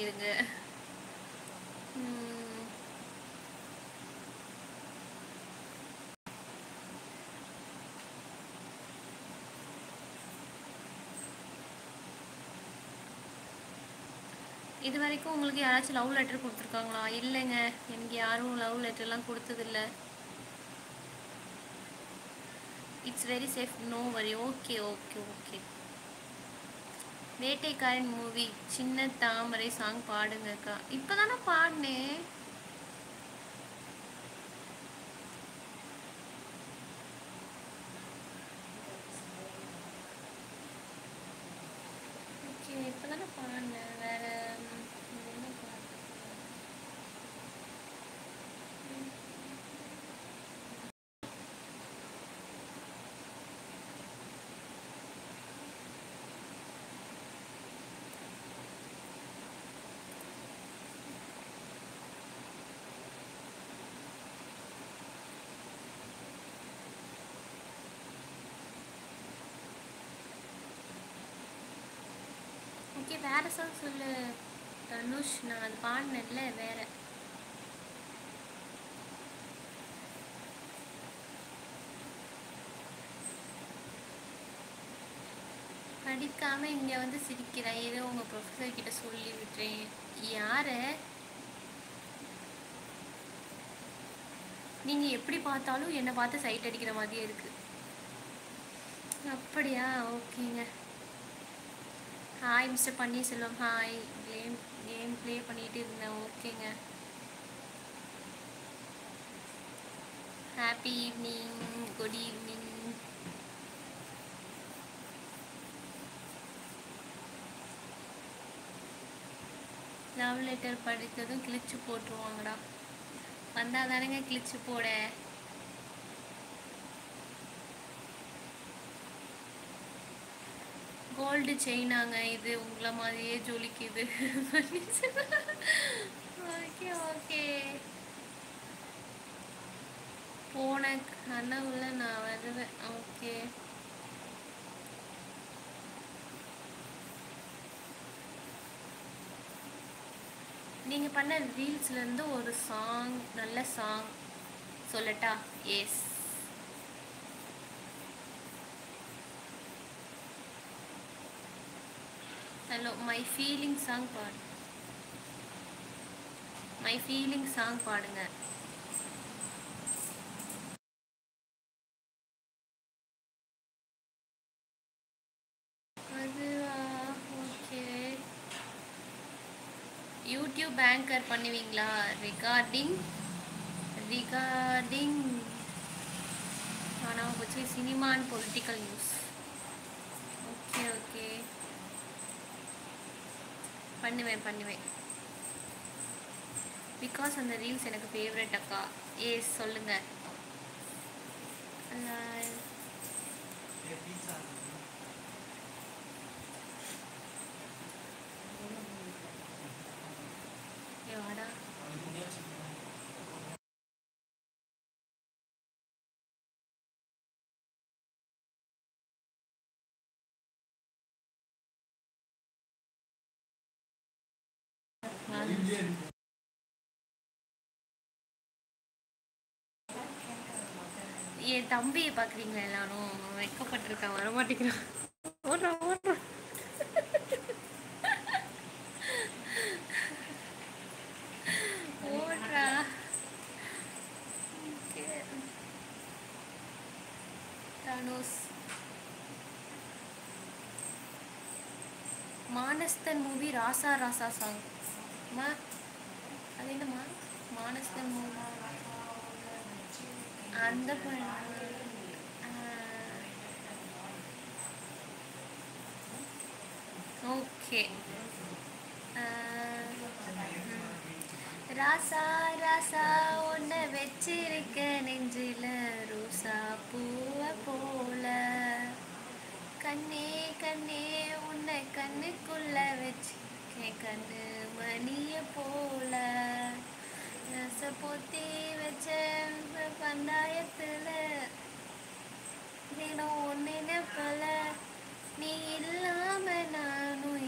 இருங்க. ம். இது வரைக்கும் உங்களுக்கு யாராச்சும் லவ் லெட்டர் கொடுத்துருக்காங்களா? இல்லைங்க, எனக்கு யாரும் லவ் லெட்டர்லாம் கொடுத்ததில்ல. It's very safe, no worry. Okay okay okay. Vettaikaaran movie Chinna Thamarai song பாடுங்கக்கா. இப்போ தானே பாடினேன். ஓகே, இப்போ தானே பாடினேன். வேற என்ன பாட்டு? ஓகே, வேற சாங் சொல்லு தனுஷ். நான் அது பாடினேன்ல வேற. படிக்காம இங்க வந்து சிரிக்கிறேன். ஏதோ உங்க ப்ரொஃபஸர் கிட்ட சொல்லி விட்டுறேன். யாரு? நீங்க எப்படி பார்த்தாலும் என்னை பார்த்து சைட் அடிக்கிற மாதிரியே இருக்கு. அப்படியா? ஓகேங்க. Hi mister Panneerselvam. Hi. Game game play பண்ணிட்டு இருந்தேன். ஓகேங்க. Happy evening. Good evening. Love letter படித்ததும் கிழிச்சு போட்டுருவாங்கடா. வந்தால் தானேங்க கிழிச்சு போட. கோல்டு செயினாங்க இது, உங்களை மாதிரியே ஜொலிக்குது. Okay okay. போன கனவுல நான் வருவேன். ஓகே. நீங்கள் பண்ண ரீல்ஸ்லேருந்து ஒரு சாங், நல்ல சாங் சொல்லட்டா? Yes. Hello, my feeling song பாடு. மை ஃபீலிங் சாங் பாடுங்க. அதுவா? ஓகே. யூடியூப் ஆங்கர் பண்ணுவீங்களா? ரிகார்டிங் ரிகார்டிங் ஆனால் வச்சு cinema and political news. Okay okay, பண்ணுவேன் பண்ணுவேன். பிகாஸ் அந்த ரீல்ஸ் எனக்கு ஃபேவரட் அக்கா. ஏஸ் சொல்லுங்க. வாடா. என் தம்பியை பார்க்குறீங்களா எல்லாரும்? வெக்கப்பட்டிருக்கான், வரமாட்டேங்கிறான். ஓடுறான் ஓடுறான். ஓடுறா. ஓகே. தனுஷ் மானஸ்தன் மூவி ராசா ராசா சாங். மா அது என்னம்மா? மானஸ்தன் மூவி அந்த ஓகே. ராசா ராசா உன்னை வச்சிருக்க நெஞ்சில ரோசா பூவை போல, கண்ணே கண்ணே உன்னை கண்ணுக்குள்ள வச்சிருக்கேன் கண்ணு மணிய போல, ரச பொத்தி வச்ச பந்தாயத்துல தினம் ஒன்னு போல, நீ இல்லாம நானும்